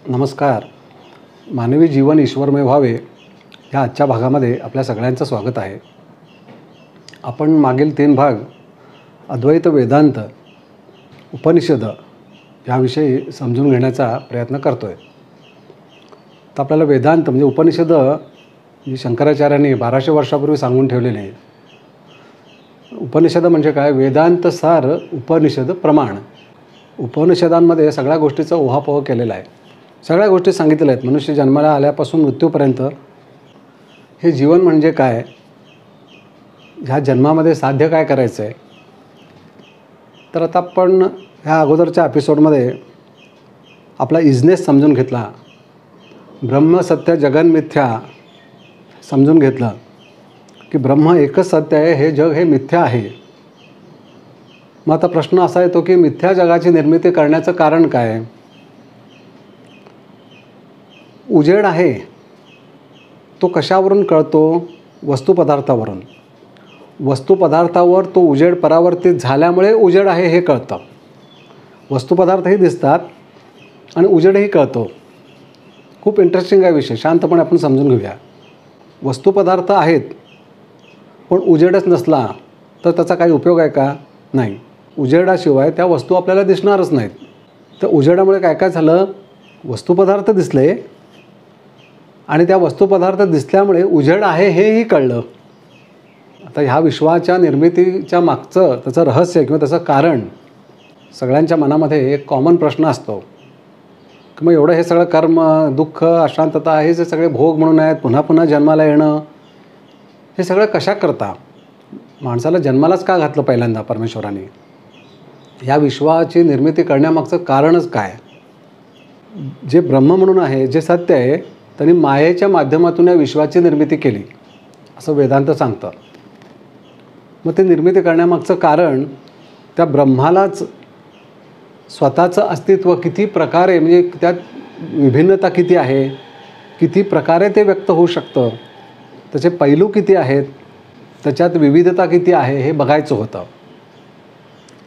नमस्कार. मानवी जीवन ईश्वरमय व्हावे ह्या आजच्या भागामध्ये आपल्या सगळ्यांचं स्वागत आहे. आपण मागील 3 भाग अद्वैत वेदांत उपनिषद ह्याविषयी समजून घेण्याचा प्रयत्न करतो आहे. तर आपल्याला वेदांत म्हणजे उपनिषद ही शंकराचार्यांनी 1200 वर्षापूर्वी सांगून ठेवलेली आहे. उपनिषद म्हणजे काय? वेदांत सार उपनिषद प्रमाण. उपनिषदांमध्ये सगळ्या गोष्टीचा उहापोह केलेला आहे. सगळ्या गोष्टी सांगितलेल्या आहेत. मनुष्य जन्माला आल्यापासून मृत्यूपर्यंत हे जीवन म्हणजे काय, ह्या जन्मामध्ये साध्य काय करायचं आहे. तर आता आपण ह्या अगोदरच्या एपिसोडमध्ये आपला इजनेस समजून घेतला, ब्रह्म सत्य जगन मिथ्या समजून घेतलं की ब्रह्म एकच सत्य आहे, हे जग हे मिथ्या आहे. मग आता प्रश्न असा येतो की मिथ्या जगाची निर्मिती करण्याचं कारण काय? उजेड आहे तो कशावरून कळतो? वस्तुपदार्थावरून. वस्तुपदार्थावर तो उजेड परावर्तित झाल्यामुळे उजेड आहे हे कळतं. वस्तुपदार्थही दिसतात आणि उजेडही कळतो. खूप इंटरेस्टिंग आहे विषय. शांतपणे आपण समजून घेऊया. वस्तुपदार्थ आहेत पण उजेडच नसला तर त्याचा काही उपयोग आहे का? नाही. उजेडाशिवाय त्या वस्तू आपल्याला दिसणारच नाहीत. तर उजेडामुळे काय काय झालं? वस्तुपदार्थ दिसले आणि त्या वस्तुपदार्थ दिसल्यामुळे उजेड आहे हेही कळलं. आता ह्या विश्वाच्या निर्मितीच्या मागचं त्याचं रहस्य किंवा त्याचं कारण सगळ्यांच्या मनामध्ये एक कॉमन प्रश्न असतो की मग एवढं हे सगळं कर्म, दुःख, अशांतता हे जे सगळे भोग म्हणून आहेत, पुन्हा पुन्हा जन्माला येणं, हे सगळं कशा करता? माणसाला जन्मालाच का घातलं पहिल्यांदा परमेश्वराने? ह्या विश्वाची निर्मिती करण्यामागचं कारणच काय? जे ब्रह्म म्हणून आहे, जे सत्य आहे, त्यांनी मायेच्या माध्यमातून या विश्वाची निर्मिती केली असं वेदांत सांगतं. मग ते निर्मिती करण्यामागचं कारण त्या ब्रह्मालाच स्वतःचं अस्तित्व किती प्रकारे, म्हणजे त्यात विभिन्नता किती आहे, किती प्रकारे ते व्यक्त होऊ शकतं, त्याचे पैलू किती आहेत, त्याच्यात विविधता किती आहे हे बघायचं होतं.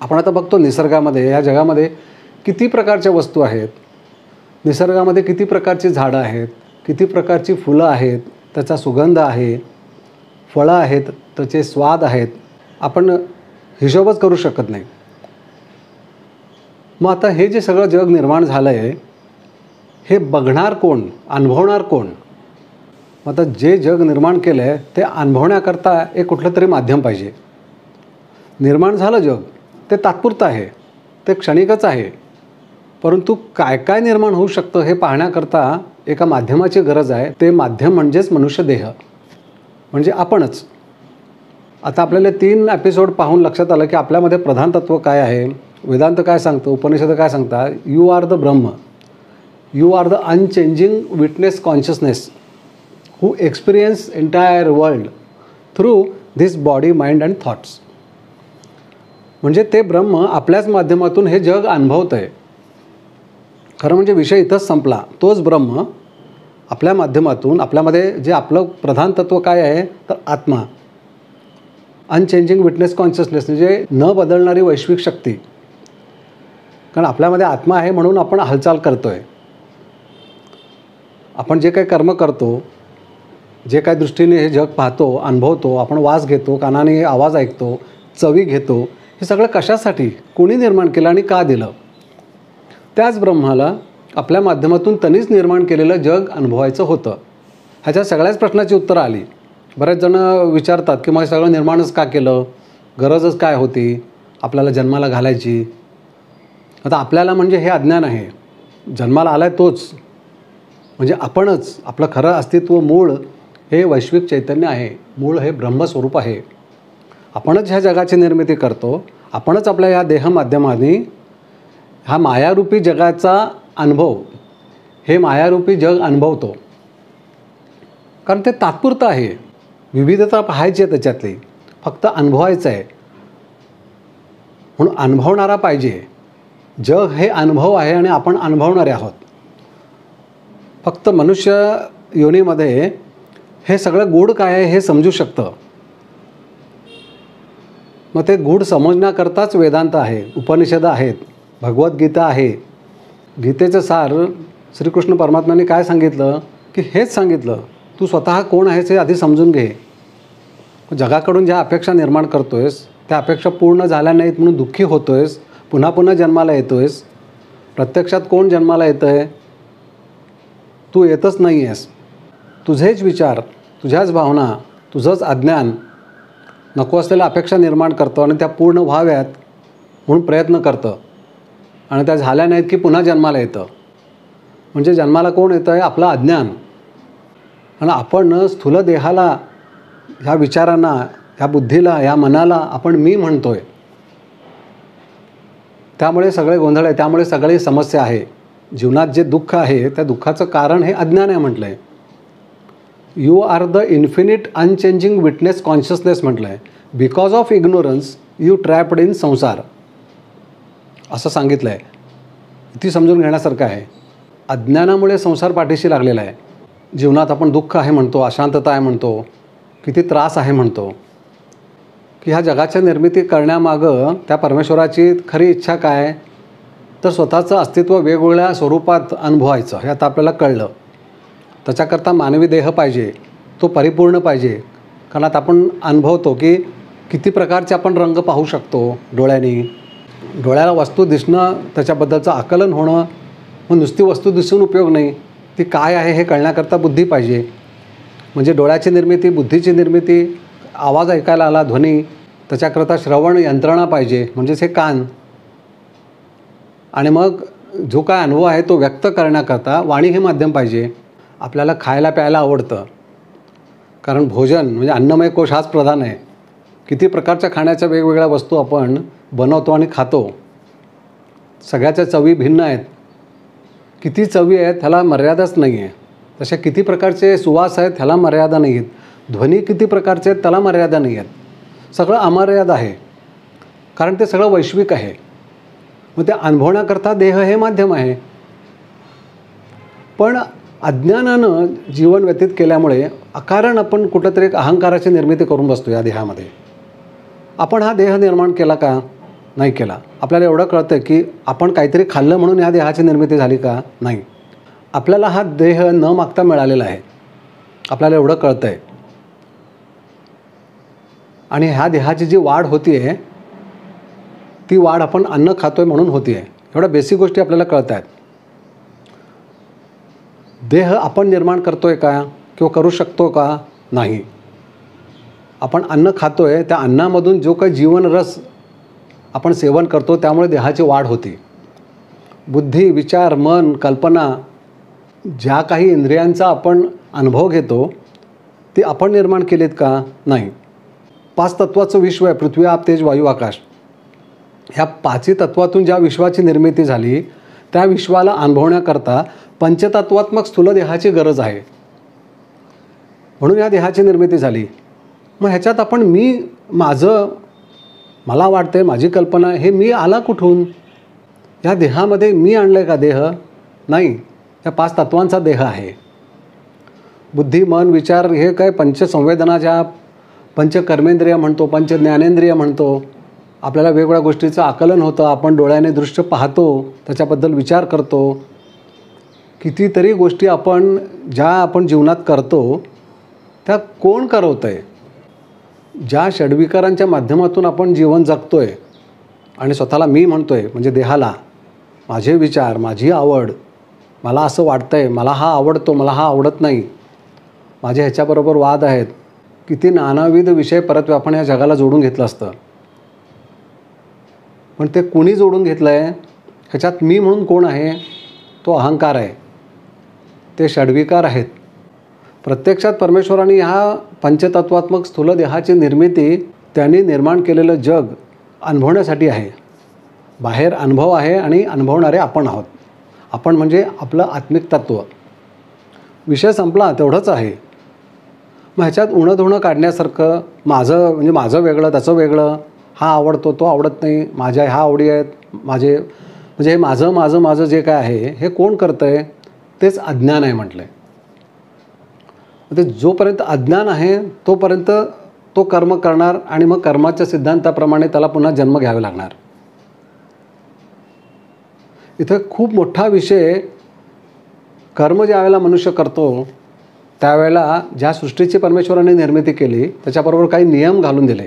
आपण आता बघतो निसर्गामध्ये, या जगामध्ये किती प्रकारच्या वस्तू आहेत. निसर्गामध्ये किती प्रकारची झाडं आहेत, किती प्रकारची फुलं आहेत, त्याचा सुगंध आहे, फळं आहेत, त्याचे स्वाद आहेत. आपण हिशोबच करू शकत नाही. मग आता हे जे सगळं जग निर्माण झालं आहे, हे बघणार कोण, अनुभवणार कोण? मग आता जे जग निर्माण केलं आहे ते अनुभवण्याकरता एक कुठलं तरी माध्यम पाहिजे. निर्माण झालं जग, ते तात्पुरतं आहे, ते क्षणिकच आहे. परंतु काय काय निर्माण होऊ शकतं हे पाहण्याकरता एका माध्यमाची गरज आहे. ते माध्यम म्हणजेच मनुष्यदेह, म्हणजे आपणच. आता आपल्याला 3 एपिसोड पाहून लक्षात आलं की आपल्यामध्ये प्रधान तत्व काय आहे, वेदांत काय सांगतो, उपनिषद काय सांगतात. You are the Brahma, you are the unchanging witness consciousness who experience entire world through this body, mind and thoughts. म्हणजे ते ब्रह्म आपल्याच माध्यमातून हे जग अनुभवत आहे. खरं म्हणजे विषय इथंच संपला. तोच ब्रह्म आपल्या माध्यमातून, आपल्यामध्ये जे आपलं प्रधान तत्व काय आहे तर आत्मा, अनचेंजिंग विटनेस कॉन्शियसनेस, म्हणजे न बदलणारी वैश्विक शक्ती. कारण आपल्यामध्ये आत्मा आहे म्हणून आपण हालचाल करतो आहे. आपण जे काही कर्म करतो, जे काही दृष्टीने हे जग पाहतो, अनुभवतो, आपण वास घेतो, कानाने आवाज ऐकतो, चवी घेतो, हे सगळं कशासाठी, कोणी निर्माण केलं आणि का दिलं? त्याच ब्रह्माला आपल्या माध्यमातून त्यांनीच निर्माण केलेलं जग अनुभवायचं होतं. ह्याच्या सगळ्याच प्रश्नाची उत्तरं आली. बरेच जण विचारतात की मग सगळं निर्माणच का केलं, गरजच काय होती आपल्याला जन्माला घालायची? आता आपल्याला म्हणजे हे अज्ञान आहे. जन्माला आला आहे तोच म्हणजे आपणच. आपलं खरं अस्तित्व, मूळ हे वैश्विक चैतन्य आहे, मूळ हे ब्रह्मस्वरूप आहे. आपणच ह्या जगाची निर्मिती करतो. आपणच आपल्या ह्या देह माध्यमाने हा मायारूपी जगाचा अनुभव, हे मायारूपी जग अनुभवतो. कारण ते तात्पुरतं आहे. विविधता पाहायची आहे त्याच्यातली, फक्त अनुभवायचं आहे. म्हणून अनुभवणारा पाहिजे. जग हे अनुभव आहे आणि आपण अनुभवणारे आहोत. फक्त मनुष्य योनीमध्ये हे सगळं गूढ काय आहे हे समजू शकतं. मग ते गूढ समजण्याकरताच वेदांत आहे, उपनिषद आहेत, भगवद्गीता आहे. गीतेचं सार श्रीकृष्ण परमात्म्याने काय सांगितलं की हेच सांगितलं, तू स्वतः कोण आहेस हे आधी समजून घे. जगाकडून ज्या अपेक्षा निर्माण करतो आहेस त्या अपेक्षा पूर्ण झाल्या नाहीत म्हणून दुःखी होतो आहेस, पुन्हा पुन्हा जन्माला येतो आहेस. प्रत्यक्षात कोण जन्माला येतं आहे? तू येतच नाही आहेस. तुझेच विचार, तुझ्याच भावना, तुझंच अज्ञान नको असलेल्या अपेक्षा निर्माण करतं आणि त्या पूर्ण व्हाव्यात म्हणून प्रयत्न करतं आणि त्या झाल्या नाहीत की पुन्हा जन्माला येतं. म्हणजे जन्माला कोण येतं आहे? आपलं अज्ञान. आणि आपण स्थूल देहाला, ह्या विचारांना, ह्या बुद्धीला, ह्या मनाला आपण मी म्हणतो आहे. त्यामुळे सगळे गोंधळ आहे, त्यामुळे सगळी समस्या आहे. जीवनात जे दुःख आहे त्या दुःखाचं कारण हे अज्ञान आहे म्हटलं आहे. You are the infinite unchanging witness consciousness म्हटलं आहे. Because of ignorance you trapped in samsara असं सांगितलं आहे. ती समजून घेण्यासारखं आहे. अज्ञानामुळे संसार पाठीशी लागलेला आहे. जीवनात आपण दुःख आहे म्हणतो, अशांतता आहे म्हणतो, किती त्रास आहे म्हणतो, की ह्या जगाच्या निर्मिती करण्यामागं त्या परमेश्वराची खरी इच्छा काय? तर स्वतःचं अस्तित्व वेगवेगळ्या स्वरूपात अनुभवायचं हे आता आपल्याला कळलं. त्याच्याकरता मानवी देह पाहिजे, तो परिपूर्ण पाहिजे. कारण आता आपण अनुभवतो की किती प्रकारचे आपण रंग पाहू शकतो डोळ्यांनी. डोळ्याला वस्तू दिसणं, त्याच्याबद्दलचं आकलन होणं, मग नुसती वस्तू दिसून उपयोग नाही, ती काय आहे हे कळण्याकरता बुद्धी पाहिजे. म्हणजे डोळ्याची निर्मिती, बुद्धीची निर्मिती, आवाज ऐकायला आला, ध्वनी, त्याच्याकरता श्रवण यंत्रणा पाहिजे, म्हणजेच हे कान. आणि मग जो काय अनुभव आहे तो व्यक्त करण्याकरता वाणी हे माध्यम पाहिजे. आपल्याला खायला प्यायला आवडतं, कारण भोजन म्हणजे अन्नमय कोश हाच प्रधान आहे. किती प्रकारच्या खाण्याच्या वेगवेगळ्या वस्तू आपण बनवतो आणि खातो. सगळ्याच्या चवी भिन्न आहेत. किती चवी आहेत ह्याला मर्यादाच नाही आहे. तशा किती प्रकारचे सुवास आहेत ह्याला मर्यादा नाही आहेत. ध्वनी किती प्रकारचे आहेत त्याला मर्यादा नाही आहेत. सगळं अमर्याद आहे, कारण ते सगळं वैश्विक आहे. मग ते अनुभवण्याकरता देह हे माध्यम आहे. पण अज्ञानानं जीवन व्यतीत केल्यामुळे अकारण आपण कुठंतरी एक अहंकाराची निर्मिती करून बसतो या देहामध्ये. आपण हा देह निर्माण केला का? नाही केला. आपल्याला एवढं कळतं की आपण काहीतरी खाल्लं म्हणून ह्या देहाची निर्मिती झाली का? नाही. आपल्याला हा देह न मागता मिळालेला आहे, आपल्याला एवढं कळतं आहे. आणि ह्या देहाची जी वाढ होती आहे ती वाढ आपण अन्न खातो आहे म्हणून होती आहे. एवढ्या बेसिक गोष्टी आपल्याला कळत आहेत. देह आपण निर्माण करतो आहे का किंवा करू शकतो का? नाही. आपण अन्न खातो आहे, त्या अन्नामधून जो काही जीवनरस आपण सेवन करतो त्यामुळे देहाची वाढ होते. बुद्धी, विचार, मन, कल्पना, ज्या काही इंद्रियांचा आपण अनुभव घेतो ते आपण निर्माण केलेत का? नाही. 5 तत्वाचं विश्व आहे, पृथ्वी, आप, तेज, वायू, आकाश. ह्या 5 तत्वातून ज्या विश्वाची निर्मिती झाली त्या विश्वाला अनुभवण्याकरता पंचतत्वात्मक स्थूल देहाची गरज आहे. म्हणून या देहाची निर्मिती झाली. मग ह्याच्यात आपण मी, माझं, मला वाटते, माझी कल्पना, हे मी आला कुठून? ह्या देहामध्ये मी आणलं आहे का देह? नाही. त्या 5 तत्वांचा देह आहे. बुद्धी, मन, विचार हे काय पंचसंवेदना, ज्या पंचकर्मेंद्रिय म्हणतो, पंचज्ञानेंद्रिय म्हणतो. आपल्याला वेगवेगळ्या गोष्टीचं आकलन होतं. आपण डोळ्याने दृश्य पाहतो, त्याच्याबद्दल विचार करतो. कितीतरी गोष्टी ज्या आपण जीवनात करतो त्या कोण करवतं आहे? ज्या षड्विकारांच्या माध्यमातून आपण जीवन जगतो आहे आणि स्वतःला मी म्हणतो आहे, म्हणजे देहाला, माझे विचार, माझी आवड, मला असं वाटतं आहे, मला हा आवडतो, मला हा आवडत नाही, माझे ह्याच्याबरोबर वाद आहेत. किती नानाविध विषय परत आपण या जगाला जोडून घेतलं असतं. पण ते कुणी जोडून घेतलं आहे? ह्याच्यात मी म्हणून कोण आहे? तो अहंकार आहे, ते षड्विकार आहेत. प्रत्यक्षात परमेश्वराने ह्या पंचतत्वात्मक स्थूल देहाची निर्मिती, त्यांनी निर्माण केलेलं जग अनुभवण्यासाठी आहे. बाहेर अनुभव आहे आणि अनुभवणारे आपण आहोत. आपण म्हणजे आपलं आत्मिक तत्त्व. विषय संपला, तेवढंच आहे. मग ह्याच्यात उणं काढण्यासारखं, माझं म्हणजे माझं वेगळं, त्याचं वेगळं, हा आवडतो, तो आवडत नाही, माझ्या ह्या आवडी आहेत, माझे म्हणजे हे माझं जे काय आहे हे कोण करतं आहे? तेच अज्ञान आहे म्हटलं आहे. ते जोपर्यंत अज्ञान आहे तोपर्यंत तो कर्म करणार आणि मग कर्माच्या सिद्धांताप्रमाणे त्याला पुन्हा जन्म घ्यावे लागणार. इथं खूप मोठा विषय कर्म ज्या वेळेला मनुष्य करतो त्यावेळेला ज्या सृष्टीची परमेश्वराने निर्मिती केली त्याच्याबरोबर काही नियम घालून दिले.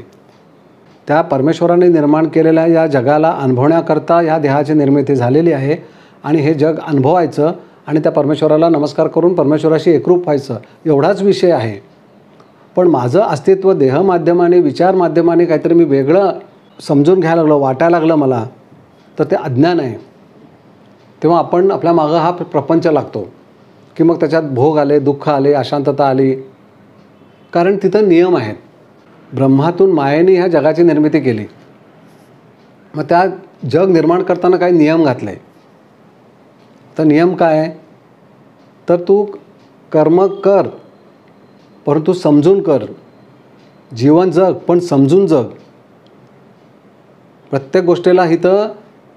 त्या परमेश्वराने निर्माण केलेल्या या जगाला अनुभवण्याकरता ह्या देहाची निर्मिती झालेली आहे आणि हे जग अनुभवायचं आणि त्या परमेश्वराला नमस्कार करून परमेश्वराशी एकरूप व्हायचं एवढाच विषय आहे. पण माझं अस्तित्व देह माध्यमाने विचार माध्यमाने काहीतरी मी वेगळं समजून घ्यायला लागलो, वाटायला लागलं मला, तर ते अज्ञान आहे. तेव्हा आपण आपल्या मागं हा प्रपंच लागतो की मग त्याच्यात भोग आले, दुःख आले, अशांतता आली, कारण तिथं नियम आहेत. ब्रह्मातून मायेने ह्या जगाची निर्मिती केली. मग त्या जग निर्माण करताना काही नियम घातले. तर नियम काय? तर तू कर्म कर परंतु समजून कर. जीवन जग पण समजून जग. प्रत्येक गोष्टीला इथं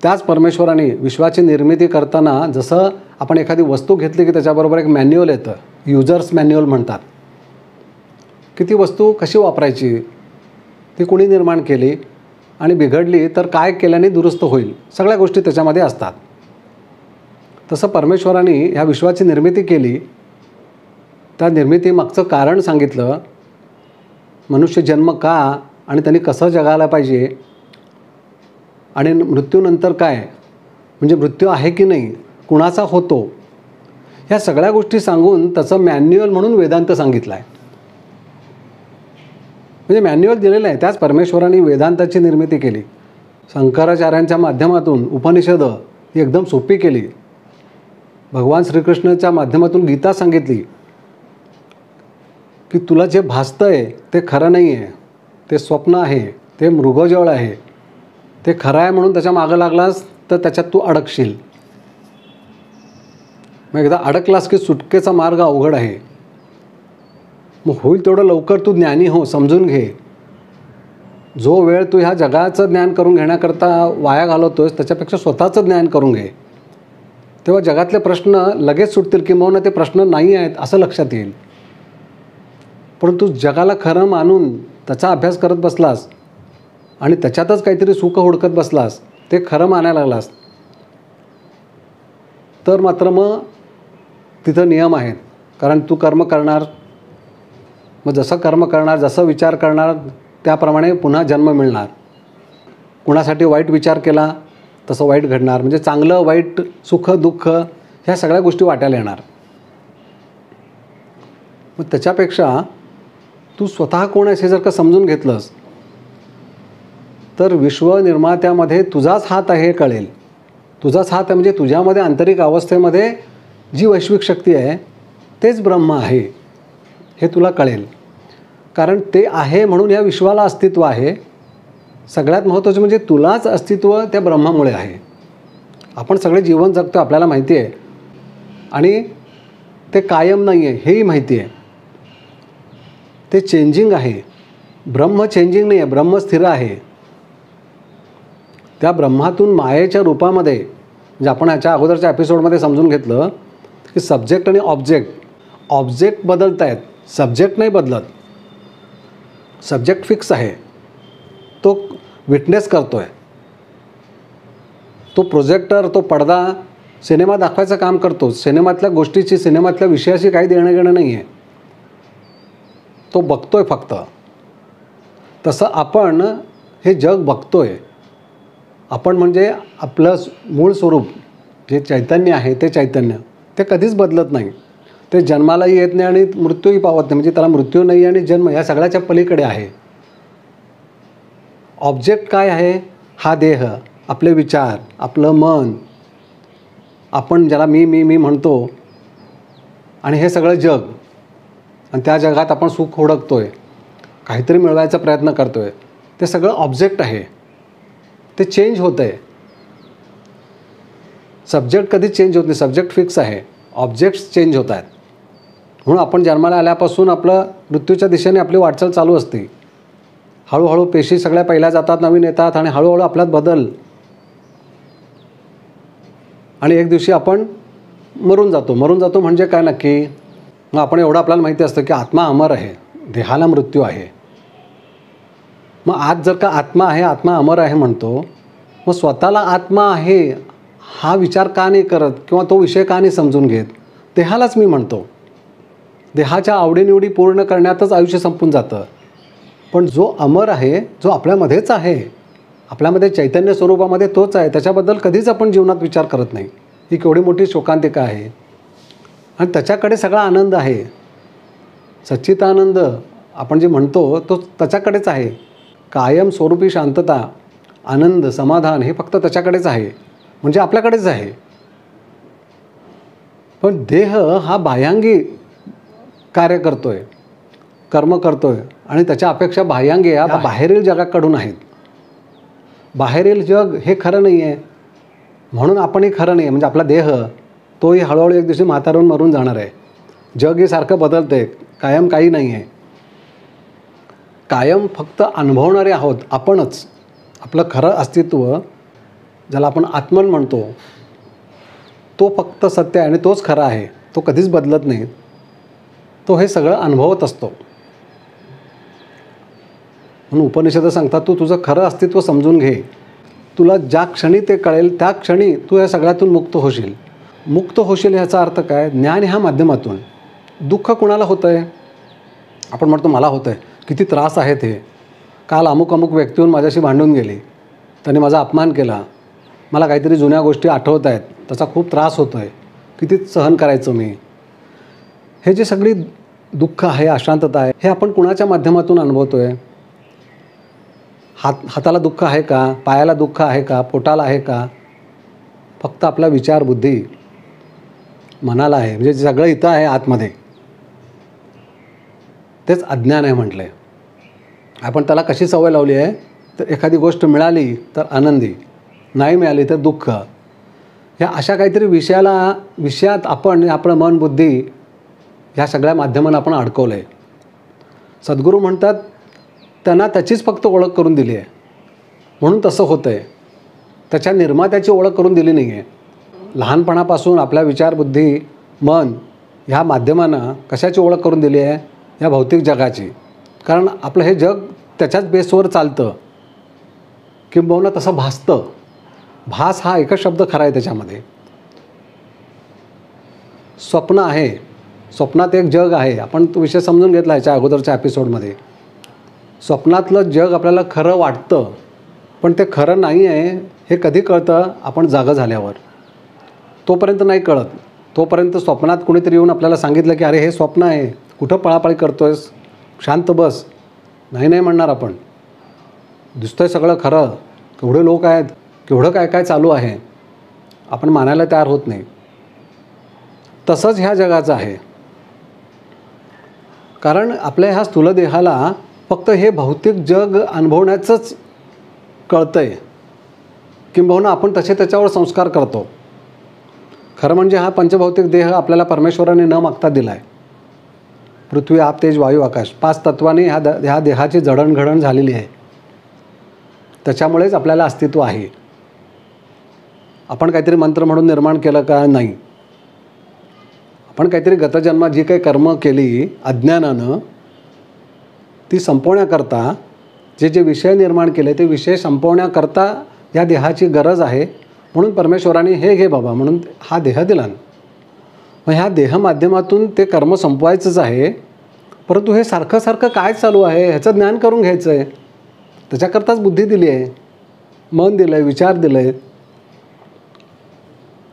त्याच परमेश्वराने विश्वाची निर्मिती करताना जसं आपण एखादी वस्तू घेतली की त्याच्याबरोबर एक मॅन्युअल येतं, युजर्स मॅन्युअल म्हणतात, की ती वस्तू कशी वापरायची, ती कुणी निर्माण केली आणि बिघडली तर काय केल्याने दुरुस्त होईल, सगळ्या गोष्टी त्याच्यामध्ये असतात. तसं परमेश्वराने ह्या विश्वाची निर्मिती केली. त्या निर्मितीमागचं कारण सांगितलं, मनुष्य जन्म का आणि त्यांनी कसं जगायला पाहिजे आणि मृत्यूनंतर काय, म्हणजे मृत्यू आहे की नाही, कुणाचा होतो, ह्या सगळ्या गोष्टी सांगून त्याचं मॅन्युअल म्हणून वेदांत सांगितलं आहे. म्हणजे मॅन्युअल दिलेलं आहे. त्याच परमेश्वराने वेदांताची निर्मिती केली. शंकराचार्यांच्या माध्यमातून उपनिषद ही एकदम सोपी केली. भगवान श्रीकृष्णाच्या माध्यमातून गीता सांगितली की तुला जे भासतं आहे ते खरं नाही आहे, ते स्वप्न आहे, ते मृगजळ आहे, ते खरं आहे म्हणून त्याच्या मागं लागलास तर त्याच्यात तू अडकशील. मग एकदा अडकलास की सुटकेचा मार्ग अवघड आहे. मग होईल तेवढं लवकर तू ज्ञानी हो, समजून घे. जो वेळ तू ह्या जगाचं ज्ञान करून घेण्याकरता वाया घालवतोस त्याच्यापेक्षा स्वतःचं ज्ञान करून घे. तेव्हा जगातले प्रश्न लगेच सुटतील, किंवा ते प्रश्न नाही आहेत असं लक्षात येईल. परंतु जगाला खरं मानून त्याचा अभ्यास करत बसलास आणि त्याच्यातच काहीतरी सुख हुडकत बसलास, ते खरं मानायला लागलास, तर मात्र मग तिथं नियम आहेत. कारण तू कर्म करणार, मग जसं कर्म करणार, जसं विचार करणार त्याप्रमाणे पुन्हा जन्म मिळणार. कुणासाठी वाईट विचार केला तसं वाईट घडणार. म्हणजे चांगलं वाईट, सुख दुःख ह्या सगळ्या गोष्टी वाटायला येणार. मग त्याच्यापेक्षा तू स्वतः कोण आहेस हे जर का समजून घेतलंस तर विश्वनिर्मात्यामध्ये तुझाच हात आहे हे कळेल. तुझाच हात आहे म्हणजे तुझ्यामध्ये आंतरिक अवस्थेमध्ये जी वैश्विक शक्ती आहे तेच ब्रह्म आहे हे तुला कळेल. कारण ते आहे म्हणून या विश्वाला अस्तित्व आहे. सगळ्यात महत्त्वाचं म्हणजे तुलाच अस्तित्व त्या ब्रह्मामुळे आहे. आपण सगळे जीवन जगतो आपल्याला माहिती आहे, आणि ते कायम नाही आहे हेही माहिती आहे. ते चेंजिंग आहे. ब्रह्म चेंजिंग नाही आहे, ब्रह्म स्थिर आहे. त्या ब्रह्मातून मायेच्या रूपामध्ये, म्हणजे आपण ह्याच्या अगोदरच्या एपिसोडमध्ये समजून घेतलं की सब्जेक्ट आणि ऑब्जेक्ट बदलत आहेत, सब्जेक्ट नाही बदलत. सब्जेक्ट फिक्स आहे, तो विटनेस करतो आहे, तो प्रोजेक्टर, तो पडदा सिनेमा दाखवायचं काम करतो. सिनेमातल्या गोष्टीची, सिनेमातल्या विषयाशी काही देणं घेणं नाही आहे, तो बघतोय फक्त. तसं आपण हे जग बघतोय. आपण म्हणजे आपलं मूळ स्वरूप जे चैतन्य आहे ते चैतन्य, ते कधीच बदलत नाही. ते जन्मालाही येत नाही आणि मृत्यूही पावत नाही. म्हणजे त्याला मृत्यू नाही आणि जन्म या सगळ्याच्या पलीकडे आहे. ऑब्जेक्ट काय आहे? हा देह, आपले विचार, आपलं मन, आपण ज्याला मी मी मी म्हणतो, आणि हे सगळं जग. आणि त्या जगात आपण सुख हुडकतोय, काहीतरी मिळवायचा प्रयत्न करतो आहे, ते सगळं ऑब्जेक्ट आहे. ते चेंज होतं आहे. सब्जेक्ट कधीच चेंज होत नाही, सब्जेक्ट फिक्स आहे. ऑब्जेक्ट्स चेंज होत आहेत. म्हणून आपण जन्माला आल्यापासून आपलं मृत्यूच्या दिशेने आपली वाटचाल चालू असते. हळूहळू पेशी सगळ्या पहिल्या जातात, नवीन येतात, आणि हळूहळू आपल्यात बदल, आणि एक दिवशी आपण मरून जातो. मरून जातो म्हणजे काय नक्की? मग आपण एवढं आपल्याला माहिती असतं की आत्मा अमर आहे, देहाला मृत्यू आहे. मग आज जर का आत्मा आहे, आत्मा अमर आहे म्हणतो, मग स्वतःला आत्मा आहे हा विचार का नाही करत, किंवा तो विषय का नाही समजून घेत? देहालाच मी म्हणतो. देहाच्या आवडीनिवडी पूर्ण करण्यातच आयुष्य संपून जातं. पण जो अमर आहे, जो आपल्यामध्येच आहे, आपल्यामध्ये चैतन्य स्वरूपामध्ये तोच आहे, त्याच्याबद्दल कधीच आपण जीवनात विचार करत नाही. ही केवढी मोठी शोकांतिका आहे. आणि त्याच्याकडे सगळा आनंद आहे. सच्चिदानंद आपण जे म्हणतो तो त्याच्याकडेच आहे. कायम स्वरूपी शांतता, आनंद, समाधान हे फक्त त्याच्याकडेच आहे, म्हणजे आपल्याकडेच आहे. पण देह हा बाह्यांगी कार्य करतोय, कर्म करतोय आणि त्याच्या अपेक्षा बाह्यांगी या बाहेरील जगाकडून आहेत. बाहेरील जग हे खरं नाही आहे, म्हणून आपणही खरं नाही आहे. म्हणजे आपला देह तोही हळूहळू एक दिवशी म्हातारून मरून जाणार आहे. जग हे सारखं बदलते, कायम काही नाही आहे. कायम फक्त अनुभवणारे आहोत आपणच. आपलं खरं अस्तित्व, ज्याला आपण आत्मन म्हणतो, तो फक्त सत्य आहे आणि तोच खरा आहे. तो कधीच बदलत नाही. तो हे सगळं अनुभवत असतो. म्हणून उपनिषदं सांगतात, तू तुझं खरं अस्तित्व समजून घे. तुला ज्या क्षणी ते कळेल त्या क्षणी तू या सगळ्यातून मुक्त होशील. मुक्त होशील ह्याचा अर्थ काय? ज्ञान ह्या माध्यमातून. दुःख कुणाला होतं आहे? आपण म्हणतो मला होतं आहे, किती त्रास आहेत हे. काल अमुक अमुक व्यक्तीहून माझ्याशी भांडून गेली, त्यांनी माझा अपमान केला, मला काहीतरी जुन्या गोष्टी आठवत आहेत, त्याचा खूप त्रास होतो आहे, किती सहन करायचं मी. हे जे सगळी दुःख आहे, अशांतता आहे, हे आपण कुणाच्या माध्यमातून अनुभवतो आहे? हाताला दुःख आहे का? पायाला दुःख आहे का? पोटाला आहे का? फक्त आपला विचार, बुद्धी, मनाला आहे. म्हणजे सगळं इथं आहे आतमध्ये. तेच अज्ञान आहे म्हटलं आहे. आपण त्याला कशी सवय लावली आहे? तर एखादी गोष्ट मिळाली तर आनंदी, नाही मिळाली तर दुःख. ह्या अशा काहीतरी विषयात आपण आपलं मन, बुद्धी ह्या सगळ्या माध्यमांना आपण अडकवलं आहे. सद्गुरू म्हणतात त्यांना त्याचीच फक्त ओळख करून दिली आहे, म्हणून तसं होतं आहे. त्याच्या निर्मात्याची ओळख करून दिली नाही आहे. लहानपणापासून आपल्या विचार, बुद्धी, मन ह्या माध्यमांना कशाची ओळख करून दिली आहे? या भौतिक जगाची. कारण आपलं हे जग त्याच्याच बेसवर चालतं, किंबहुना तसं भासतं. भास हा एकच शब्द खरा आहे त्याच्यामध्ये. स्वप्न आहे, स्वप्नात एक जग आहे. आपण तो विषय समजून घेतला याच्या अगोदरच्या एपिसोडमध्ये. स्वप्नातलं जग आपल्याला खरं वाटतं, पण ते खरं नाही आहे हे कधी कळतं? आपण जागं झाल्यावर. तोपर्यंत नाही कळत. तोपर्यंत स्वप्नात कुणीतरी येऊन आपल्याला सांगितलं की अरे हे स्वप्न आहे, कुठं पळापळी करतोयस, शांत बस. नाही नाही म्हणणार आपण. दिसतंय सगळं खरं, केवढे लोक आहेत, केवढं काय काय चालू आहे, आपण मानायला तयार होत नाही. तसंच ह्या जगाचं आहे. कारण आपल्या ह्या स्थूल देहाला फक्त हे भौतिक जग अनुभवण्याचंच कळतं आहे, किंबहुना आपण तसे त्याच्यावर संस्कार करतो. खरं म्हणजे हा पंचभौतिक देह आपल्याला परमेश्वराने न मागता दिला आहे. पृथ्वी, आप, तेज, वायू, आकाश 5 तत्वांनी ह्या देहाची जडणघडण झालेली आहे. त्याच्यामुळेच आपल्याला अस्तित्व आहे. आपण काहीतरी मंत्र म्हणून निर्माण केलं का? नाही. आपण काहीतरी गतजन्मात जी काही कर्म केली अज्ञानानं, ती संपवण्याकरता जे विषय निर्माण केले ते विषय संपवण्याकरता या देहाची गरज आहे. म्हणून परमेश्वराने हे घे बाबा म्हणून हा देह दिला. मग ह्या देह माध्यमातून ते कर्म संपवायचंच आहे. परंतु हे सारखं सारखं काय चालू आहे ह्याचं ज्ञान करून घ्यायचं आहे. त्याच्याकरताच बुद्धी दिली आहे, मन दिलं आहे, विचार दिलं आहे.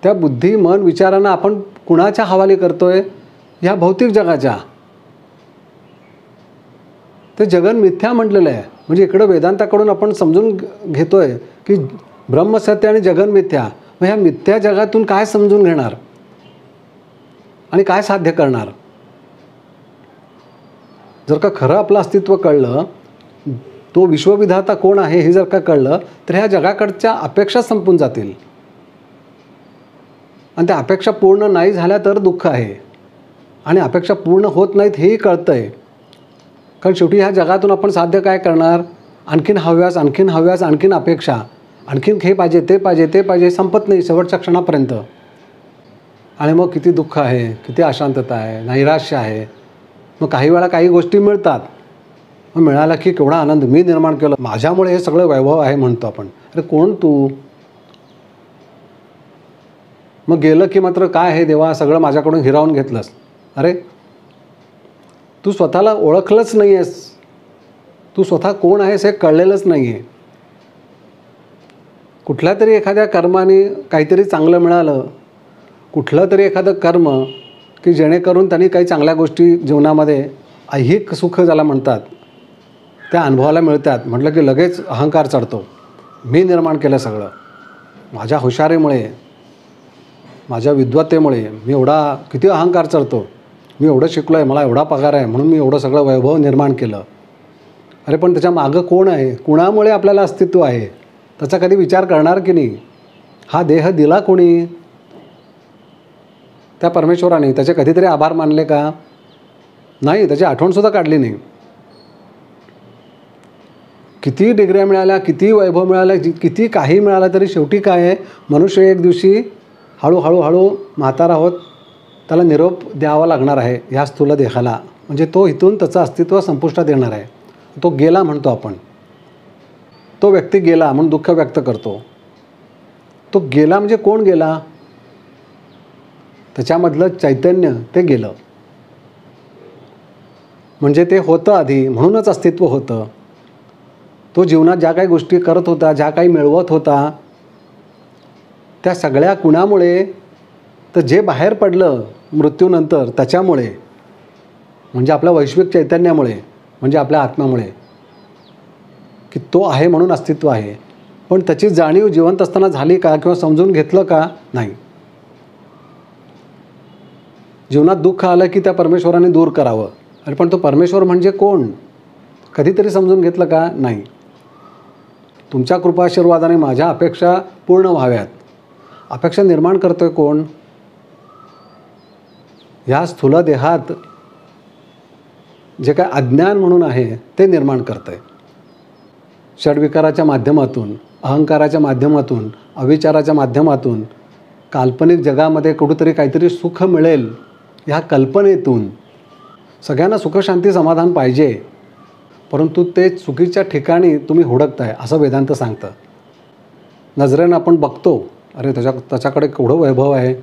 त्या बुद्धी, मन, विचारांना आपण कुणाच्या हवाली करतो आहे? ह्या भौतिक जगाच्या. ते जगन मिथ्या म्हटलेलं आहे. म्हणजे इकडं वेदांताकडून आपण समजून घेतो आहे की ब्रह्मसत्य आणि जगन मिथ्या. मग ह्या मिथ्या जगातून काय समजून घेणार आणि काय साध्य करणार? जर का खरं आपलं अस्तित्व कळलं, तो विश्वविधाता कोण आहे हे जर का कळलं, तर ह्या जगाकडच्या अपेक्षा संपून जातील. आणि त्या अपेक्षा पूर्ण नाही झाल्या तर दुःख आहे. आणि अपेक्षा पूर्ण होत नाहीत हेही कळतं आहे. कारण शेवटी ह्या जगातून आपण साध्य काय करणार? आणखीन हव्यास, आणखीन हव्यास, आणखीन अपेक्षा, आणखीन हे पाहिजे, ते पाहिजे, ते पाहिजे, संपत नाही शेवटच्या क्षणापर्यंत. आणि मग किती दुःख आहे, किती अशांतता आहे, नैराश्य आहे. मग काही वेळा काही गोष्टी मिळतात, मग मिळाला की केवढा आनंद, मी निर्माण केलं, माझ्यामुळे हे सगळं वैभव आहे म्हणतो आपण. अरे कोण तू? मग गेलं की मात्र काय हे देवा सगळं माझ्याकडून हिरावून घेतलंस. अरे तू स्वतःला ओळखलंच नाही आहेस, तू स्वतः कोण आहेस हे कळलेलंच नाही आहे. कुठल्या तरी एखाद्या कर्माने काहीतरी चांगलं मिळालं, कुठलं तरी एखादं कर्म की जेणेकरून त्यांनी काही चांगल्या गोष्टी जीवनामध्ये ऐहिक सुख ज्याला म्हणतात त्या अनुभवाला मिळतात, म्हटलं की लगेच अहंकार चढतो. मी निर्माण केलं सगळं, माझ्या हुशारीमुळे, माझ्या विद्वत्तेमुळे मी एवढा किती अहंकार चढतो. मी एवढं शिकलो आहे, मला एवढा पगार आहे म्हणून मी एवढं सगळं वैभव निर्माण केलं. अरे पण त्याच्या मागं कोण आहे, कुणामुळे आपल्याला अस्तित्व आहे त्याचा कधी विचार करणार की नाही. हा देह दिला कोणी, त्या परमेश्वराने. त्याचे कधीतरी आभार मानले का? नाही, त्याची आठवणसुद्धा काढली नाही. किती डिग्र्या मिळाल्या, किती वैभव मिळालं, किती काही मिळालं तरी शेवटी काय आहे, मनुष्य एक दिवशी हळूहळू म्हातारा होत त्याला निरोप द्यावा लागणार आहे ह्या स्थूल देहाला. म्हणजे तो इथून त्याचं अस्तित्व संपुष्टात येणार आहे. तो गेला म्हणतो आपण, तो व्यक्ती गेला म्हणून दुःख व्यक्त करतो. तो गेला म्हणजे कोण गेला? त्याच्यामधलं चैतन्य ते गेलं. म्हणजे ते होतं आधी म्हणूनच अस्तित्व होतं. तो जीवनात ज्या काही गोष्टी करत होता, ज्या काही मिळवत होता, त्या सगळ्या कुणामुळे, तर जे बाहेर पडलं मृत्यूनंतर त्याच्यामुळे, म्हणजे आपल्या वैश्विक चैतन्यामुळे, म्हणजे आपल्या आत्म्यामुळे, की तो आहे म्हणून अस्तित्व आहे. पण त्याची जाणीव जिवंत असताना झाली का किंवा समजून घेतलं का? नाही. जीवनात दुःख आलं की त्या परमेश्वराने दूर करावं. अरे पण तो परमेश्वर म्हणजे कोण कधीतरी समजून घेतलं का? नाही. तुमच्या कृपाशीर्वादाने माझ्या अपेक्षा पूर्ण व्हाव्यात, अपेक्षा निर्माण करतोय कोण? ह्या स्थूल देहात जे काय अज्ञान म्हणून आहे ते निर्माण करतं आहे. षड्विकाराच्या माध्यमातून, अहंकाराच्या माध्यमातून, अविचाराच्या माध्यमातून, काल्पनिक जगामध्ये कुठेतरी काहीतरी सुख मिळेल ह्या कल्पनेतून. सगळ्यांना सुखशांती समाधान पाहिजे, परंतु ते चुकीच्या ठिकाणी तुम्ही हुडकताय असं वेदांत सांगतं. नजरेनं आपण बघतो, अरे त्याच्याकडे केवढं वैभव आहे,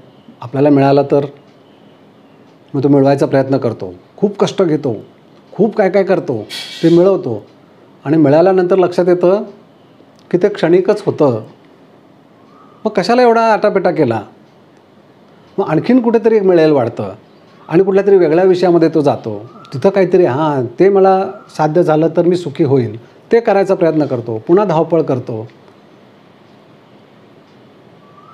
आपल्याला मिळालं तर मग तो मिळवायचा प्रयत्न करतो, खूप कष्ट घेतो, खूप काय काय करतो, ते मिळवतो. आणि मिळाल्यानंतर लक्षात येतं की ते क्षणिकच होतं. मग कशाला एवढा आटापिटा केला? मग आणखीन कुठेतरी मिळेल वाटतं आणि कुठल्या तरी वेगळ्या विषयामध्ये तो जातो. तिथं काहीतरी ते मला साध्य झालं तर मी सुखी होईल, ते करायचा प्रयत्न करतो, पुन्हा धावपळ करतो.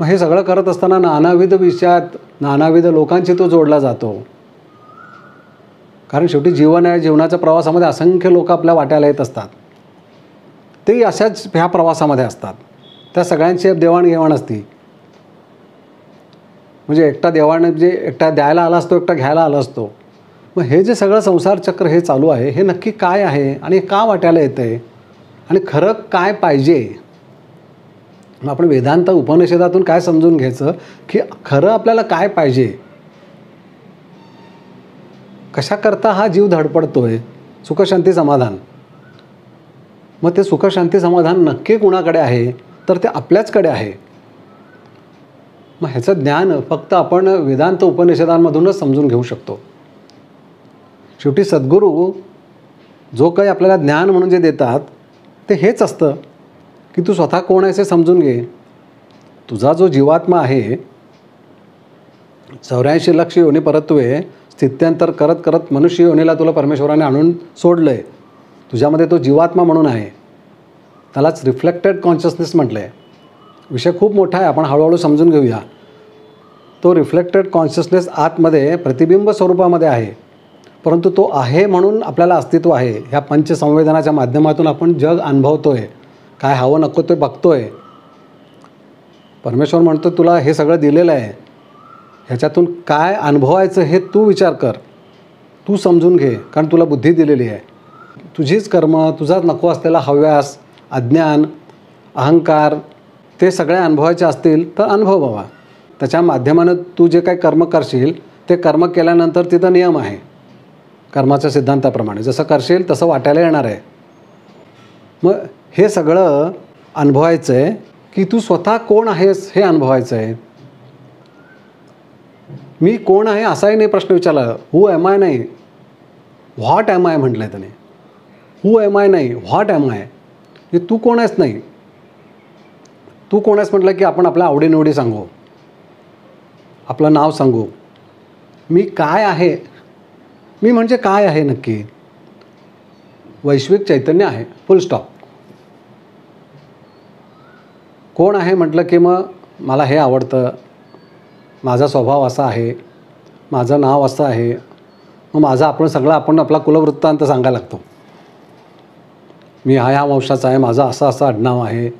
मग हे सगळं करत असताना नानाविध विषयात नानाविध लोकांशी तो जोडला जातो. कारण शेवटी जीवन आहे, जीवनाच्या प्रवासामध्ये असंख्य लोक आपल्या वाट्याला येत असतात. तेही अशाच ह्या प्रवासामध्ये असतात. त्या सगळ्यांची देवाणघेवाण असती. म्हणजे एकटा एकटा द्यायला आला असतो, एकटा घ्यायला आला असतो. मग हे जे सगळं संसार चक्र हे चालू आहे, हे नक्की काय आहे आणि का वाट्याला येतं आहे आणि खरं काय पाहिजे? मग आपण वेदांत उपनिषदातून काय समजून घ्यायचं की खरं आपल्याला काय पाहिजे, कशाकरता हा जीव धडपडतोय? सुखशांती समाधान. मग ते सुखशांती समाधान नक्की कुणाकडे आहे? तर ते आपल्याचकडे आहे. मग ह्याचं ज्ञान फक्त आपण वेदांत उपनिषदांमधूनच समजून घेऊ शकतो. शेवटी सद्गुरू जो काही आपल्याला ज्ञान म्हणून जे देतात ते हेच असतं की तू स्वतः कोण आहेस हे समजून घे. तुझा जो जीवात्मा आहे, 84 लक्ष योनी परत्वे स्थित्यंतर करत करत मनुष्य योनीला तुला परमेश्वराने आणून सोडलं आहे. तुझ्यामध्ये तो जीवात्मा म्हणून आहे. त्यालाच रिफ्लेक्टेड कॉन्शियसनेस म्हटलं आहे. विषय खूप मोठा आहे, आपण हळूहळू समजून घेऊया. तो रिफ्लेक्टेड कॉन्शियसनेस आतमध्ये प्रतिबिंब स्वरूपामध्ये आहे, परंतु तो आहे म्हणून आपल्याला अस्तित्व आहे. ह्या पंचसंवेदनाच्या माध्यमातून आपण जग अनुभवतो आहे. काय हवं नको ते बघतो आहे. परमेश्वर म्हणतो तुला हे सगळं दिलेलं आहे, ह्याच्यातून काय अनुभवायचं हे तू विचार कर, तू समजून घे, कारण तुला बुद्धी दिलेली आहे. तुझीच कर्म, तुझाच नको असलेला हव्यास, अज्ञान, अहंकार ते सगळे अनुभवायचे असतील तर अनुभव बाबा. त्याच्या माध्यमानं तू जे काही कर्म करशील ते कर्म केल्यानंतर तिथं नियम आहे. कर्माच्या सिद्धांताप्रमाणे जसं करशील तसं वाटायला येणार आहे. मग हे सगळं अनुभवायचं आहे की तू स्वतः कोण आहेस हे अनुभवायचं आहे. मी कोण आहे असाही नाही प्रश्न विचारला. हू एम आय नाही, व्हॉट एम आय म्हटलं आहे त्याने. हू एम आय नाही, व्हॉट एम आय. हे तू कोण आहेस नाही. तू कोण आहेस म्हटलं की आपण आपल्या आवडीनिवडी सांगू, आपलं नाव सांगू. मी काय आहे, मी म्हणजे काय आहे नक्की. वैश्विक चैतन्य आहे, फुल स्टॉप. कोण आहे म्हटलं की मग मला हे आवडतं, माझा स्वभाव असा आहे, माझं नाव असं आहे. मग माझं आपण आपला कुलवृत्तांत सांगायला लागतो. मी ह्या वंशाचा आहे, माझं असं आडनाव आहे.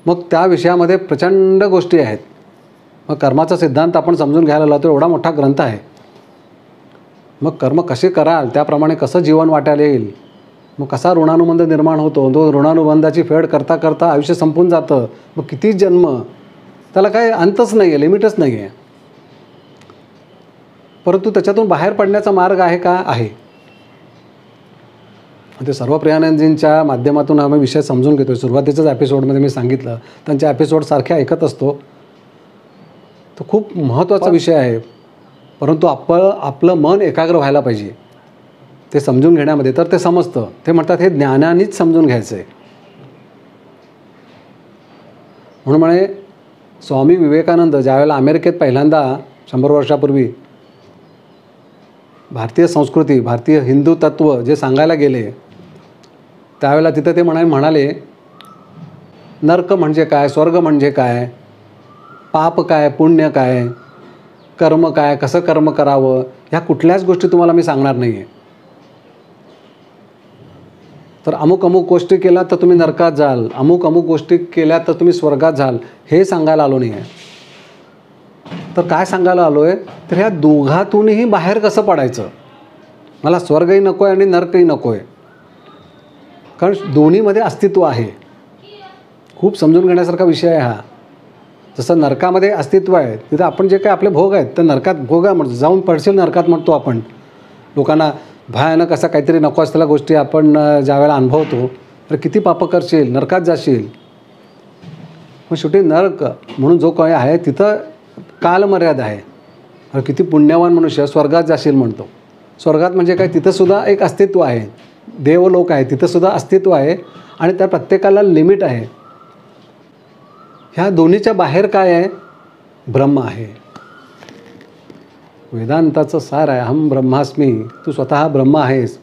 मग त्या विषयामध्ये प्रचंड गोष्टी आहेत. मग कर्माचा सिद्धांत आपण समजून घ्यायला लागतो, एवढा मोठा ग्रंथ आहे. मग कर्म कसे कराल, त्याप्रमाणे कसं जीवन वाटायला येईल, मग कसा ऋणानुबंध निर्माण होतो, तो ऋणानुबंधाची फेड करता करता आयुष्य संपून जातं. मग किती जन्म, त्याला काय अंतच नाही आहे, लिमिटच नाही आहे. परंतु त्याच्यातून बाहेर पडण्याचा मार्ग आहे का, आहे. ते सर्व प्रियानंदजींच्या माध्यमातून आम्ही विषय समजून घेतो. सुरुवातीच्याच एपिसोडमध्ये मी सांगितलं, त्यांच्या एपिसोडसारखे ऐकत असतो. तो खूप महत्त्वाचा विषय आहे. परंतु आपलं मन एकाग्र व्हायला पाहिजे ते समजून घेण्यामध्ये, तर ते समजतं. ते म्हणतात हे ज्ञानानेच समजून घ्यायचं आहे. म्हणून म्हणे स्वामी विवेकानंद ज्यावेळेला अमेरिकेत पहिल्यांदा 100 वर्षापूर्वी भारतीय संस्कृती, भारतीय हिंदू तत्त्व जे सांगायला गेले, त्यावेळेला तिथं ते म्हणाले नर्क म्हणजे काय, स्वर्ग म्हणजे काय, पाप काय, पुण्य काय, कर्म काय, कसं कर्म करावं, ह्या कुठल्याच गोष्टी तुम्हाला मी सांगणार नाही आहे. तर अमुक गोष्टी केल्या तर तुम्ही नरकात जाल, अमुक गोष्टी केल्या तर तुम्ही स्वर्गात जाल, हे सांगायला आलो नाही आहे. तर काय सांगायला आलो आहे, तर ह्या दोघातूनही बाहेर कसं पडायचं. मला स्वर्गही नको आहे आणि नरकही नको आहे, कारण दोन्हीमध्ये अस्तित्व आहे. खूप समजून घेण्यासारखा विषय आहे हा. जसं नरकामध्ये अस्तित्व आहे, तिथं आपण जे काही आपले भोग आहेत तर नरकात भोग आहे म्हणतो, जाऊन पडशील नरकात म्हणतो आपण. लोकांना भयानक असा काहीतरी नको असलेल्या गोष्टी आपण ज्यावेळेला अनुभवतो तर किती पापं करशील, नरकात जाशील. मग शेवटी नरक म्हणून जो काही आहे तिथं कालमर्यादा आहे. किती पुण्यवान मनुष्य स्वर्गात जाशील म्हणतो. स्वर्गात म्हणजे काय, तिथंसुद्धा एक अस्तित्व आहे. देवलोक आहे, तिथंसुद्धा अस्तित्व आहे आणि त्या प्रत्येकाला लिमिट आहे. ह्या दोन्हीच्या बाहेर काय आहे, ब्रह्म आहे. वेदांताचं सार आहे, अहम ब्रह्मास्मी, तू स्वतः ब्रह्म आहेस.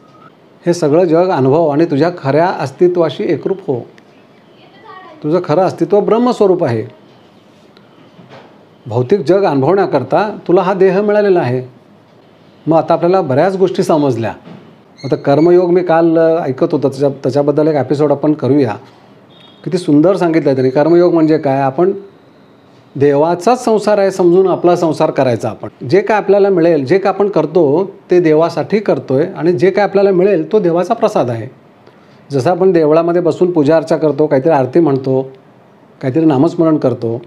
हे सगळं जग अनुभव आणि तुझ्या खऱ्या अस्तित्वाशी एकरूप हो. तुझं खरं अस्तित्व ब्रह्मस्वरूप आहे. भौतिक जग अनुभवण्याकरता तुला हा देह मिळालेला आहे. मग आता आपल्याला बऱ्याच गोष्टी समजल्या. आता कर्मयोग मी काल ऐकत होतो, त्याच्याबद्दल एक एपिसोड आपण करूया. किती सुंदर सांगितलं आहे त्यांनी. कर्मयोग म्हणजे काय, आपण देवाचाच संसार आहे समजून आपला संसार करायचा. आपण जे काय आपल्याला मिळेल, जे काय आपण करतो ते देवासाठी करतो आहे आणि जे काय आपल्याला मिळेल तो देवाचा प्रसाद आहे. जसं आपण देवळामध्ये बसून पूजा अर्चा करतो, काहीतरी आरती म्हणतो, काहीतरी नामस्मरण करतो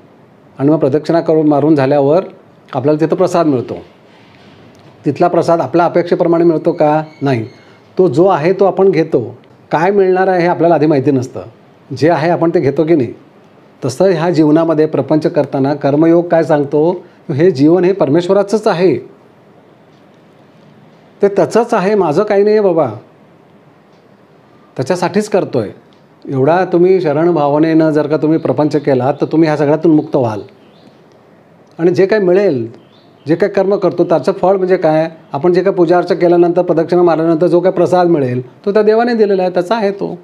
आणि मग प्रदक्षिणा मारून झाल्यावर आपल्याला तिथं प्रसाद मिळतो. तिथला प्रसाद आपल्या अपेक्षेप्रमाणे मिळतो का, नाही. तो जो आहे तो आपण घेतो. काय मिळणार आहे हे आपल्याला आधी माहिती नसतं. जे आहे आपण ते घेतो की नाही. तसं ह्या जीवनामध्ये प्रपंच करताना कर्मयोग काय सांगतो, हे जीवन हे परमेश्वराचंच आहे, ते त्याचंच आहे, माझं काही नाही आहे बाबा, त्याच्यासाठीच करतो आहे. एवढा तुम्ही शरण भावनेनं जर का तुम्ही प्रपंच केला तर तुम्ही ह्या सगळ्यातून मुक्त व्हाल. आणि जे काय मिळेल, जे काय कर्म करतो त्याचं फळ म्हणजे काय, आपण जे काय पूजा अर्चा केल्यानंतर प्रदक्षिणा मारल्यानंतर जो काय प्रसाद मिळेल तो त्या देवाने दिलेला आहे, त्याचा आहे तो.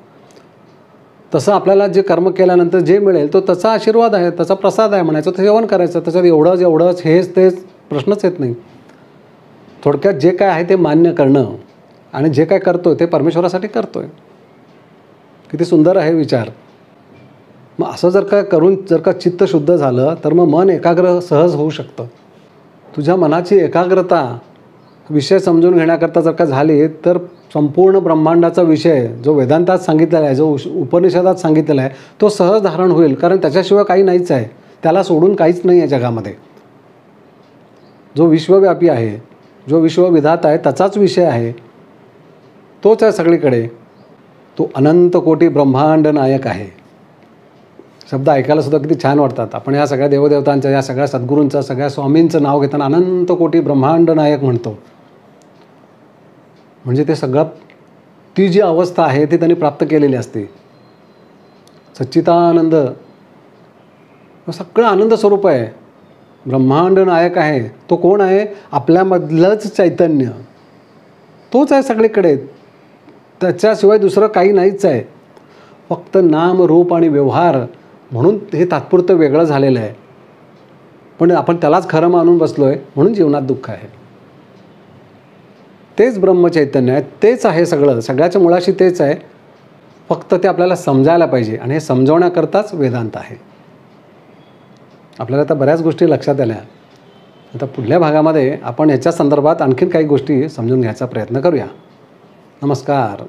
तसं आपल्याला जे कर्म केल्यानंतर जे मिळेल तो त्याचा आशीर्वाद आहे, त्याचा प्रसाद आहे म्हणायचं, ते सेवन करायचं. त्याच्यात एवढंच हेच तेच प्रश्नच येत नाही. थोडक्यात जे काय आहे ते मान्य करणं आणि जे काय करतो ते परमेश्वरासाठी करतो आहे. किती सुंदर आहे विचार. मग असं जर का करून जर का चित्त शुद्ध झालं तर मग मन एकाग्र सहज होऊ शकतं. तुझ्या मनाची एकाग्रता विषय समजून घेण्याकरता जर का झाली तर संपूर्ण ब्रह्मांडाचा विषय जो वेदांतात सांगितलेला आहे, जो उपनिषदात सांगितलेला आहे, तो सहज धारण होईल. कारण त्याच्याशिवाय काही नाहीच आहे, त्याला सोडून काहीच नाही आहे जगामध्ये. जो विश्वव्यापी आहे, जो विश्वविधाता आहे, त्याचाच विषय आहे, तोच आहे सगळीकडे. तो अनंत कोटी ब्रह्मांड नायक आहे. शब्द ऐकायला सुद्धा किती छान वाटतात. आपण या सगळ्या देवदेवतांच्या, या सगळ्या सद्गुरूंचं, सगळ्या स्वामींचं नाव घेताना अनंत कोटी ब्रह्मांड नायक म्हणतो. म्हणजे ते सगळं, ती जी अवस्था आहे ती त्यांनी प्राप्त केलेली असते. सच्चिदानंद सगळं आनंद स्वरूप आहे, ब्रह्मांड नायक आहे. तो कोण आहे? आपल्यामधलंच चैतन्य. तोच आहे सगळीकडे, त्याच्याशिवाय दुसरं काही नाहीच आहे. फक्त नाम, रूप आणि व्यवहार म्हणून हे तात्पुरतं वेगळं झालेलं आहे. पण आपण त्यालाच खरं मानून बसलो आहे, म्हणून जीवनात दुःख आहे. तेच ब्रह्मचैतन्य आहे, तेच आहे सगळं, सगळ्याच्या मुळाशी तेच आहे. फक्त ते आपल्याला समजायला पाहिजे, आणि हे समजवण्याकरताच वेदांत आहे. आपल्याला आता बऱ्याच गोष्टी लक्षात आल्या. आता पुढल्या भागामध्ये आपण याच्या संदर्भात आणखीन काही गोष्टी समजून घ्यायचा प्रयत्न करूया. नमस्कार.